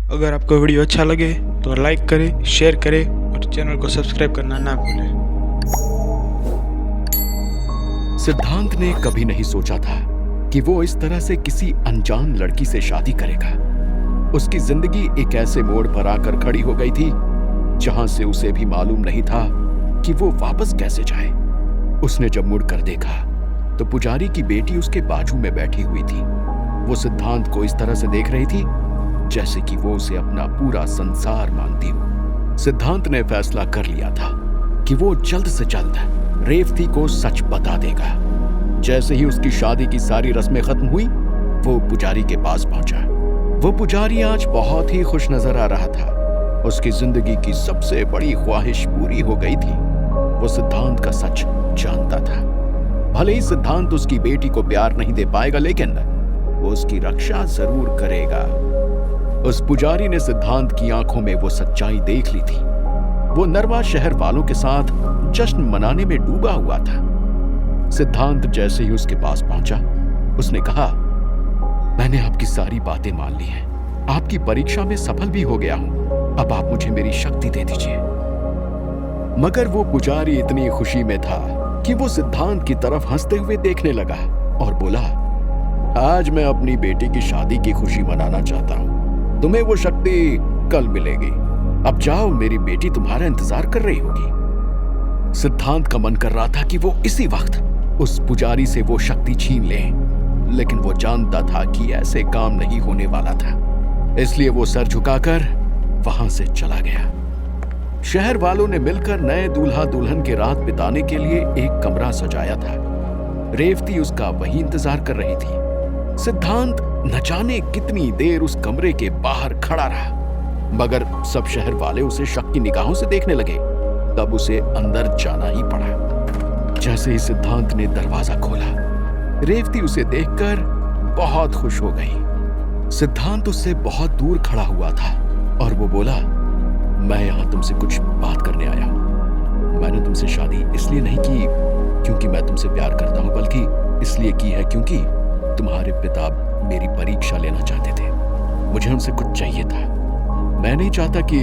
अगर आपको वीडियो अच्छा लगे तो लाइक करें, शेयर करें और चैनल को सब्सक्राइब करना ना भूलें। सिद्धांत ने कभी नहीं सोचा था कि वो इस तरह से किसी अनजान लड़की से शादी करेगा। उसकी जिंदगी एक ऐसे मोड़ पर आकर खड़ी हो गई थी जहां से उसे भी मालूम नहीं था कि वो वापस कैसे जाए। उसने जब मुड़कर देखा तो पुजारी की बेटी उसके बाजू में बैठी हुई थी। वो सिद्धांत को इस तरह से देख रही थी जैसे कि वो उसे अपना पूरा संसार मानती हो। सिद्धांत ने फैसला कर लिया था कि वो जल्द से जल्द रेवती को सच बता देगा। जैसे ही उसकी शादी की सारी रस्में खत्म हुई, वो पुजारी के पास पहुंचा। वो पुजारी आज बहुत ही खुश नजर आ रहा था। उसकी जिंदगी की सबसे बड़ी ख्वाहिश पूरी हो गई थी। वो सिद्धांत का सच जानता था। भले ही सिद्धांत उसकी बेटी को प्यार नहीं दे पाएगा, लेकिन वो उसकी रक्षा जरूर करेगा। उस पुजारी ने सिद्धांत की आंखों में वो सच्चाई देख ली थी। वो नरवा शहर वालों के साथ जश्न मनाने में डूबा हुआ था। सिद्धांत जैसे ही उसके पास पहुंचा, उसने कहा, मैंने आपकी सारी बातें मान ली हैं। आपकी परीक्षा में सफल भी हो गया हूं। अब आप मुझे मेरी शक्ति दे दीजिए। मगर वो पुजारी इतनी खुशी में था कि वो सिद्धांत की तरफ हंसते हुए देखने लगा और बोला, आज मैं अपनी बेटी की शादी की खुशी मनाना चाहता हूं। तुम्हें वो शक्ति कल मिलेगी। अब जाओ, मेरी बेटी तुम्हारा इंतजार कर रही होगी। सिद्धांत का मन कर रहा था कि वो इसी वक्त उस पुजारी से वो शक्ति छीन ले, लेकिन वो जानता था कि ऐसे काम नहीं होने वाला था। इसलिए वो सर झुकाकर वहां से चला गया। शहर वालों ने मिलकर नए दूल्हा दुल्हन की रात बिताने के लिए एक कमरा सजाया था। रेवती उसका वही इंतजार कर रही थी। सिद्धांत न जाने कितनी देर उस कमरे के बाहर खड़ा रहा, मगर सब शहर वाले उसे शक की निगाहों से देखने लगे। तब उसे अंदर जाना ही पड़ा। जैसे ही सिद्धांत ने दरवाजा खोला, रेवती उसे देखकर बहुत खुश हो गई। सिद्धांत उससे बहुत दूर खड़ा हुआ था और वो बोला, मैं यहां तुमसे कुछ बात करने आया हूं। मैंने तुमसे शादी इसलिए नहीं की क्योंकि मैं तुमसे प्यार करता हूं, बल्कि इसलिए की है क्योंकि तुम्हारे पिता मेरी परीक्षा लेना चाहते थे। मुझे उनसे कुछ चाहिए था। मैं नहीं चाहता कि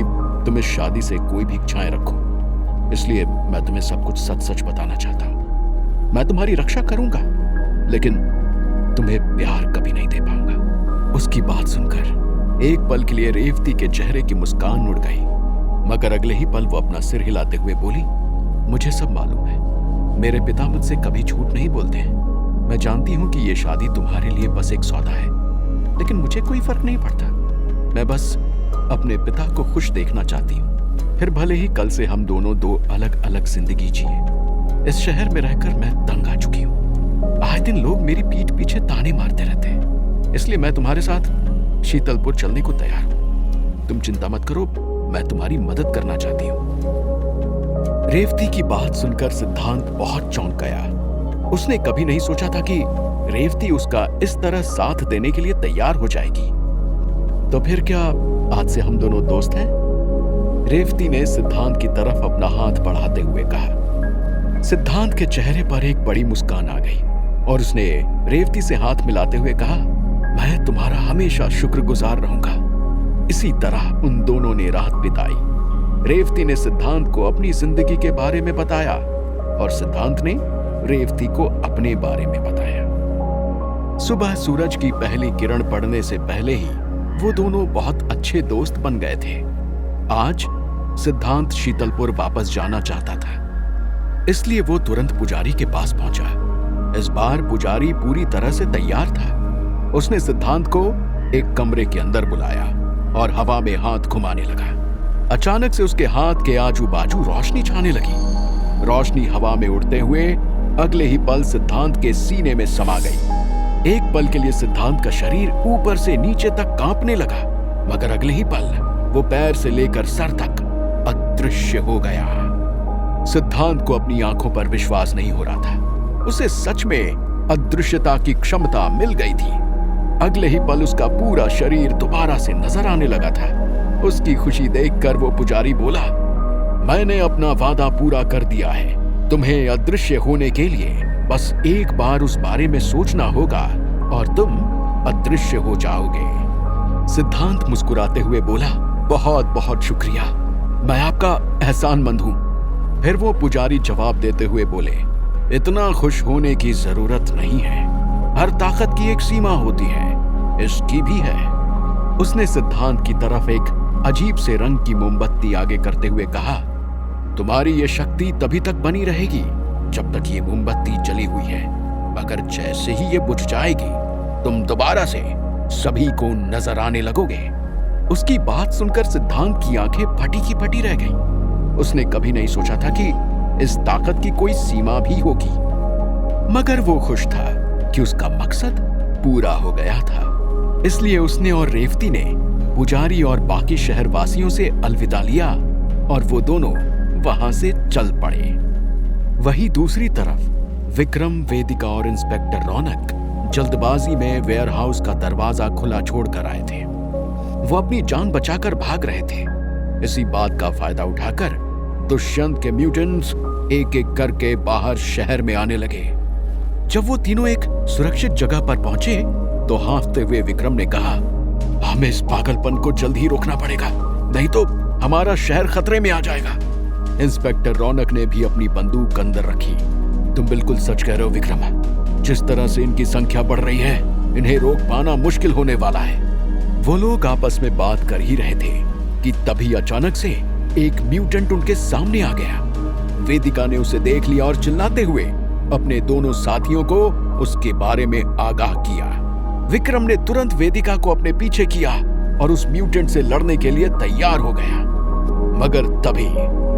तुम इस शादी से कोई भी इच्छाएं रखो, इसलिए मैं तुम्हें सब कुछ सच सच बताना चाहता हूं। मैं तुम्हारी रक्षा करूंगा, लेकिन तुम्हें प्यार कभी नहीं दे पाऊंगा। उसकी बात सुनकर एक पल के लिए रेवती के चेहरे की मुस्कान उड़ गई, मगर अगले ही पल वो अपना सिर हिलाते हुए बोली, मुझे सब मालूम है। मेरे पिता मुझसे कभी झूठ नहीं बोलते हैं। मैं जानती हूं कि ये शादी तुम्हारे लिए बस एक सौदा है, लेकिन मुझे कोई फर्क नहीं पड़ता। मैं बस अपने पिता को खुश देखना चाहती हूँ। फिर भले ही कल से हम दोनों दो अलग अलग जिंदगी जिए। इस शहर में रहकर मैं तंग आ चुकी हूँ। आए दिन लोग मेरी पीठ पीछे ताने मारते रहते हैं, इसलिए मैं तुम्हारे साथ शीतलपुर चलने को तैयार हूँ। तुम चिंता मत करो, मैं तुम्हारी मदद करना चाहती हूँ। रेवती की बात सुनकर सिद्धांत बहुत चौंक गया। उसने कभी नहीं सोचा था कि रेवती उसका इस तरह साथ देने के लिए तैयार हो जाएगी। तो फिर क्या आज से हम दोनों दोस्त हैं? रेवती ने सिद्धांत की तरफ अपना हाथ बढ़ाते हुए कहा। सिद्धांत के चेहरे पर एक बड़ी मुस्कान आ गई और उसने रेवती से हाथ मिलाते हुए कहा, मैं तुम्हारा हमेशा शुक्रगुजार रहूंगा। इसी तरह उन दोनों ने रात बिताई। रेवती ने सिद्धांत को अपनी जिंदगी के बारे में बताया और सिद्धांत ने रेवती को अपने बारे में बताया। सुबह सूरज की पहली किरण पड़ने से पहले ही वो दोनों बहुत अच्छे दोस्त बन गए थे। आज सिद्धांत शीतलपुर वापस जाना चाहता था, इसलिए वो तुरंत पुजारी के पास पहुंचा। इस बार पुजारी पूरी तरह से तैयार था। उसने सिद्धांत को एक कमरे के अंदर बुलाया और हवा में हाथ घुमाने लगा। अचानक से उसके हाथ के आजू बाजू रोशनी छाने लगी। रोशनी हवा में उड़ते हुए अगले ही पल सिद्धांत के सीने में समा गई। एक पल के लिए सिद्धांत का शरीर ऊपर से नीचे तक कांपने लगा, मगर अगले ही पल वो पैर से लेकर सर तक अदृश्य हो गया। सिद्धांत को अपनी आंखों पर विश्वास नहीं हो रहा था। उसे सच में अदृश्यता की क्षमता मिल गई थी। अगले ही पल उसका पूरा शरीर दोबारा से नजर आने लगा था। उसकी खुशी देखकर वो पुजारी बोला, मैंने अपना वादा पूरा कर दिया है। तुम्हें अदृश्य होने के लिए बस एक बार उस बारे में सोचना होगा और तुम अदृश्य हो जाओगे। सिद्धांत मुस्कुराते हुए बोला, बहुत बहुत शुक्रिया, मैं आपका एहसानमंद हूं। फिर वो पुजारी जवाब देते हुए बोले, इतना खुश होने की जरूरत नहीं है, हर ताकत की एक सीमा होती है, इसकी भी है। उसने सिद्धांत की तरफ एक अजीब से रंग की मोमबत्ती आगे करते हुए कहा, तुम्हारी ये शक्ति तभी तक बनी रहेगी जब तक ये मोमबत्ती जली हुई है, मगर जैसे ही ये बुझ जाएगी तुम दोबारा से सभी को नजर आने लगोगे। उसकी बात सुनकर सिद्धांत की आंखें फटी की फटी रह गईं। उसने कभी नहीं सोचा था कि इस ताकत की कोई सीमा भी होगी, मगर वो खुश था कि उसका मकसद पूरा हो गया था। इसलिए उसने और रेवती ने पुजारी और बाकी शहरवासियों से अलविदा लिया और वो दोनों वहां से चल पड़े। वहीं दूसरी तरफ विक्रम, वेदिका और इंस्पेक्टर रौनक जल्दबाजी में वेयरहाउस का दरवाजा खुला छोड़कर आए थे। वो अपनी जान बचाकर भाग रहे थे। इसी बात का फायदा उठाकर दुष्यंत के म्यूटेंट्स एक एक करके बाहर शहर में आने लगे। जब वो तीनों एक सुरक्षित जगह पर पहुंचे तो हांफते हुए विक्रम ने कहा, हमें इस पागलपन को जल्द ही रोकना पड़ेगा, नहीं तो हमारा शहर खतरे में आ जाएगा। इंस्पेक्टर रौनक ने भी अपनी बंदूक अंदर रखी। तुम बिल्कुल सच कह रहे हो विक्रम, जिस तरह से इनकी संख्या बढ़ रही है, इन्हें रोक पाना मुश्किल होने वाला है। वो लोग आपस में बात कर ही रहे थे कि तभी अचानक से एक म्यूटेंट उनके सामने आ गया। वेदिका ने उसे देख लिया और चिल्लाते हुए अपने दोनों साथियों को उसके बारे में आगाह किया। विक्रम ने तुरंत वेदिका को अपने पीछे किया और उस म्यूटेंट से लड़ने के लिए तैयार हो गया। मगर तभी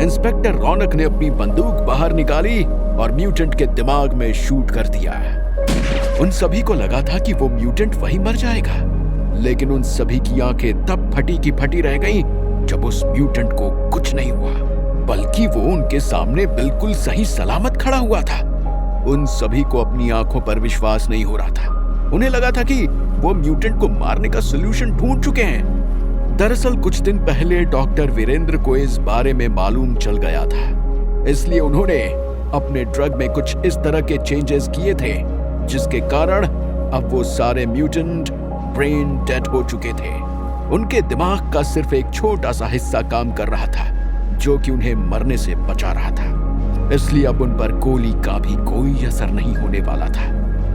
इंस्पेक्टर रौनक ने अपनी बंदूक बाहर निकाली और म्यूटेंट के दिमाग में शूट कर दिया। उन सभी को लगा था कि वो म्यूटेंट वहीं मर जाएगा, लेकिन उन सभी की आंखें तब फटी की फटी रह गईं जब उस म्यूटेंट को कुछ नहीं हुआ, बल्कि वो उनके सामने बिल्कुल सही सलामत खड़ा हुआ था। उन सभी को अपनी आंखों पर विश्वास नहीं हो रहा था। उन्हें लगा था कि वो म्यूटेंट को मारने का सॉल्यूशन ढूंढ चुके हैं। दरअसल कुछ दिन पहले डॉक्टर वीरेंद्र को इस बारे में मालूम चल गया था, इसलिए उन्होंने अपने ड्रग में कुछ इस तरह के चेंजेस किए थे जिसके कारण अब वो सारे म्यूटेंट ब्रेन डेड हो चुके थे। उनके दिमाग का सिर्फ एक छोटा सा हिस्सा काम कर रहा था जो कि उन्हें मरने से बचा रहा था। इसलिए अब उन पर गोली का भी कोई असर नहीं होने वाला था।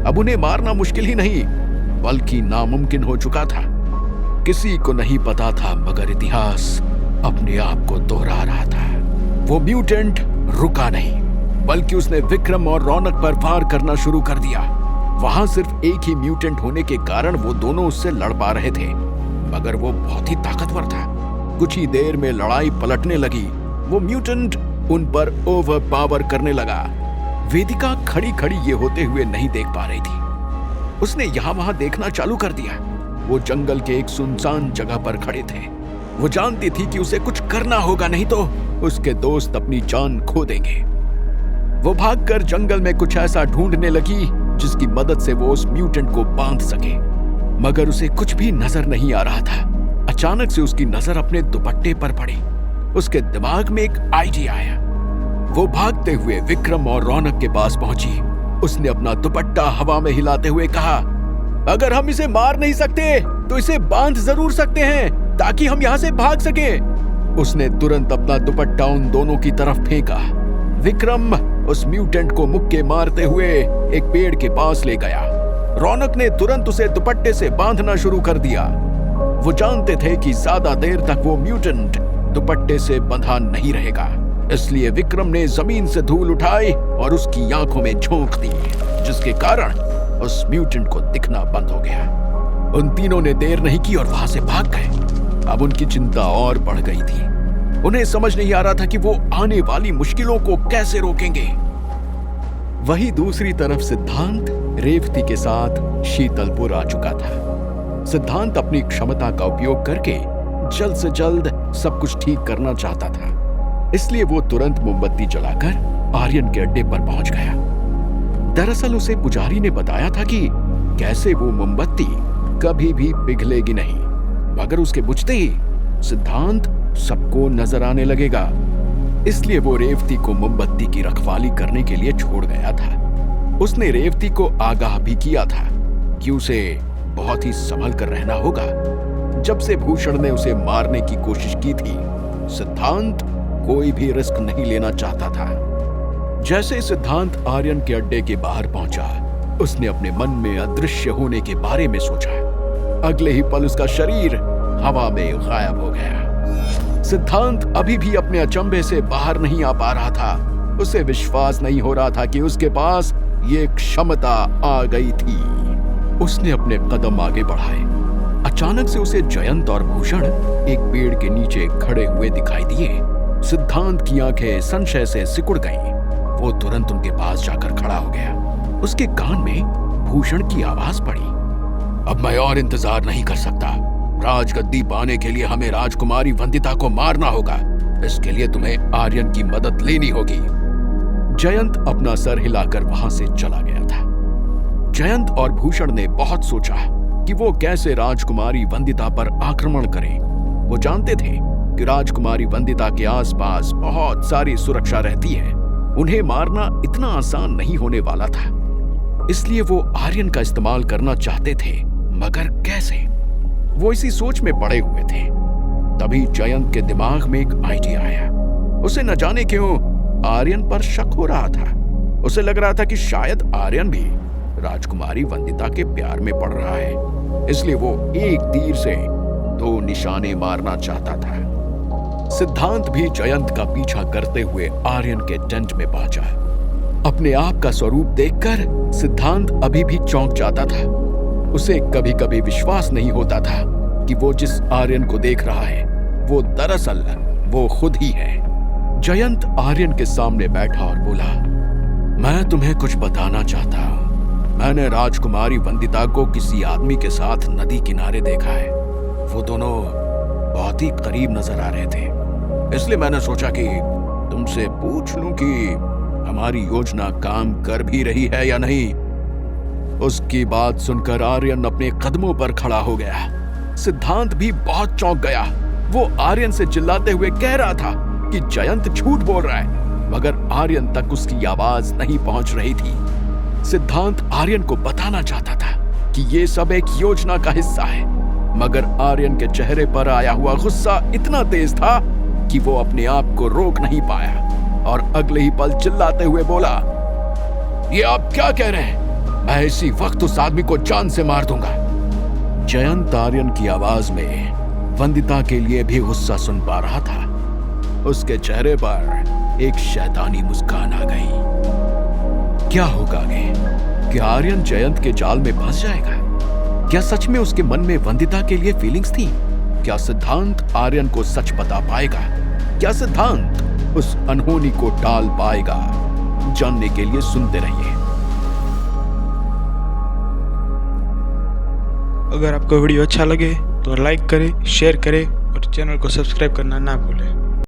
अब उन्हें मारना मुश्किल ही नहीं बल्कि नामुमकिन हो चुका था। किसी को नहीं पता था, मगर इतिहास अपने आप को दोहरा रहा था। वो म्यूटेंट रुका नहीं, बल्कि उसने विक्रम और रौनक पर वार करना शुरू कर दिया। वहां सिर्फ एक ही म्यूटेंट होने के कारण वो दोनों उससे लड़ पा रहे थे, मगर वो बहुत ही ताकतवर था। कुछ ही देर में लड़ाई पलटने लगी। वो म्यूटेंट उन पर ओवर पावर करने लगा। वेदिका खड़ी खड़ी ये होते हुए नहीं देख पा रही थी। उसने यहां वहां देखना चालू कर दिया। वो जंगल के एक सुनसान जगह पर खड़े थे। वो जानती थी कि उसे कुछ करना होगा, नहीं तो उसके दोस्त अपनी जान खो देंगे। वो भागकर जंगल में कुछ ऐसा ढूंढने लगी जिसकी मदद से वो उस म्यूटेंट को बांध सके, मगर उसे कुछ भी नजर नहीं आ रहा था। अचानक से उसकी नजर अपने दुपट्टे पर पड़ी। उसके दिमाग में एक आइडिया आया। वो भागते हुए विक्रम और रौनक के पास पहुंची। उसने अपना दुपट्टा हवा में हिलाते हुए कहा, अगर हम इसे मार नहीं सकते तो इसे बांध जरूर सकते हैं ताकि हम यहाँ से भाग सके। उसने तुरंत अपना दुपट्टा उन दोनों की तरफ फेंका। विक्रम उस म्यूटेंट को मुक्के मारते हुए एक पेड़ के पास ले गया। रौनक ने तुरंत उसे दुपट्टे से बांधना शुरू कर दिया। वो जानते थे कि ज्यादा देर तक वो म्यूटेंट दुपट्टे से बंधा नहीं रहेगा, इसलिए विक्रम ने जमीन से धूल उठाई और उसकी आंखों में झोंक दी, जिसके कारण उस म्यूटेंट को दिखना बंद हो गया। उन तीनों ने देर नहीं की और वहां से भाग गए। अब उनकी चिंता और बढ़ गई थी। उन्हें समझ नहीं आ रहा था कि वो आने वाली मुश्किलों को कैसे रोकेंगे। वहीं दूसरी तरफ सिद्धांत रेवती के साथ शीतलपुर आ चुका था। सिद्धांत अपनी क्षमता का उपयोग करके जल्द से जल्द सब कुछ ठीक करना चाहता था, इसलिए वो तुरंत मोमबत्ती जलाकर आर्यन के अड्डे पर पहुंच गया। दरअसल उसे पुजारी ने बताया था कि कैसे वो मोमबत्ती कभी भी पिघलेगी नहीं, मगर उसके बुझते ही सिद्धांत सबको नजर आने लगेगा। इसलिए वो रेवती को मोमबत्ती की रखवाली करने के लिए छोड़ गया था। उसने रेवती को आगाह भी किया था कि उसे बहुत ही संभल कर रहना होगा। जब से भूषण ने उसे मारने की कोशिश की थी, सिद्धांत कोई भी रिस्क नहीं लेना चाहता था। जैसे सिद्धांत आर्यन के अड्डे के बाहर पहुंचा, उसने अपने मन में अदृश्य होने के बारे में सोचा। अगले ही पल उसका शरीर हवा में गायब हो गया। सिद्धांत अभी भी अपने अचंभे से बाहर नहीं आ पा रहा था। उसे विश्वास नहीं हो रहा था कि उसके पास ये क्षमता आ गई थी। उसने अपने कदम आगे बढ़ाए। अचानक से उसे जयंत और भूषण एक पेड़ के नीचे खड़े हुए दिखाई दिए। सिद्धांत की आंखें संशय से सिकुड़ गईं। वो तुरंत उनके पास जाकर खड़ा हो गया। उसके कान में भूषण की आवाज पड़ी। अब मैं और इंतजार नहीं कर सकता। राजगद्दी पाने के लिए हमें राजकुमारी वंदिता को मारना होगा। इसके लिए तुम्हें आर्यन की मदद लेनी होगी। जयंत अपना सर हिलाकर वहां से चला गया था। जयंत और भूषण ने बहुत सोचा कि वो कैसे राजकुमारी वंदिता पर आक्रमण करें। वो जानते थे कि राजकुमारी वंदिता के आसपास बहुत सारी सुरक्षा रहती है। उन्हें मारना इतना आसान नहीं होने वाला था। इसलिए वो आर्यन का इस्तेमाल करना चाहते थे, मगर कैसे? वो इसी सोच में पड़े हुए थे। तभी जयंत के दिमाग में एक आइडिया आया। उसे न जाने क्यों आर्यन पर शक हो रहा था। उसे लग रहा था कि शायद आर्यन भी राजकुमारी वंदिता के प्यार में पड़ रहा है। इसलिए वो एक तीर से दो निशाने मारना चाहता था। सिद्धांत भी जयंत का पीछा करते हुए आर्यन के टेंट में पहुंचा। अपने आप का स्वरूप देखकर सिद्धांत अभी भी चौंक जाता था। उसे कभी कभी विश्वास नहीं होता था कि वो जिस आर्यन को देख रहा है वो दरअसल वो खुद ही है। जयंत आर्यन के सामने बैठा और बोला, मैं तुम्हें कुछ बताना चाहता हूं। मैंने राजकुमारी वंदिता को किसी आदमी के साथ नदी किनारे देखा है। वो दोनों बहुत ही करीब नजर आ रहे थे। इसलिए मैंने सोचा कि तुमसे पूछ लूं कि हमारी योजना काम कर भी रही है या नहीं। उसकी बात सुनकर आर्यन अपने कदमों पर खड़ा हो गया। सिद्धांत भी बहुत चौंक गया। वो आर्यन से चिल्लाते हुए कह रहा था कि जयंत झूठ बोल रहा है, मगर आर्यन तक उसकी आवाज नहीं पहुंच रही थी। सिद्धांत आर्यन को बताना चाहता था कि ये सब एक योजना का हिस्सा है, मगर आर्यन के चेहरे पर आया हुआ गुस्सा इतना तेज था कि वो अपने आप को रोक नहीं पाया और अगले ही पल चिल्लाते हुए बोला, ये आप क्या कह रहे हैं? मैं इसी वक्त उस आदमी को जान से मार दूंगा। जयंत आर्यन की आवाज में वंदिता के लिए भी गुस्सा सुन पा रहा था। उसके चेहरे पर एक शैतानी मुस्कान आ गई। क्या होगा आगे? क्या आर्यन जयंत के जाल में फंस जाएगा? क्या सच में उसके मन में वंदिता के लिए फीलिंग्स थी? क्या सिद्धांत आर्यन को सच बता पाएगा? क्या सिद्धांत उस अनहोनी को टाल पाएगा? जानने के लिए सुनते रहिए। अगर आपको वीडियो अच्छा लगे तो लाइक करें, शेयर करें और चैनल को सब्सक्राइब करना ना भूलें।